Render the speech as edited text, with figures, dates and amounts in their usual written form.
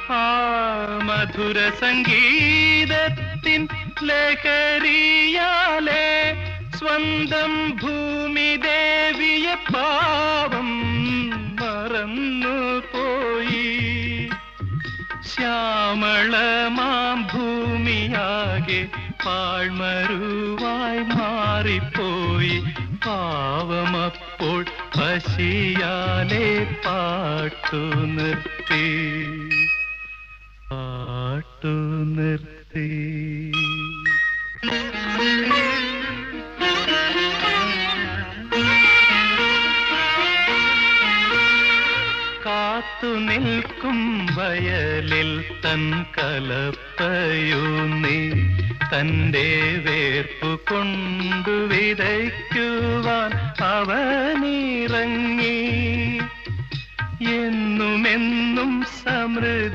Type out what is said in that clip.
ആ മധുര സംഗീതത്തിൻ ലഹരിയാലെ സ്വന്തം ഭൂമി ദേവിയെ പാവം മറന്നു പോയി. ശ്യാമളമാം ഭൂമിയാകെ പാഴ്മരുവായി മാറിപ്പോയി. പാവമപ്പോൾ പശിയാലെ പാട്ടു നിർത്തി. കാത്തു നിൽക്കും വയലിൽ തൻ കലപ്പയൂന്നി തന്റെ വേർപ്പു കൊണ്ടു വിതയ്ക്കുവാൻ അവനിറങ്ങി. എന്നുമെന്നും സമൃദ്ധി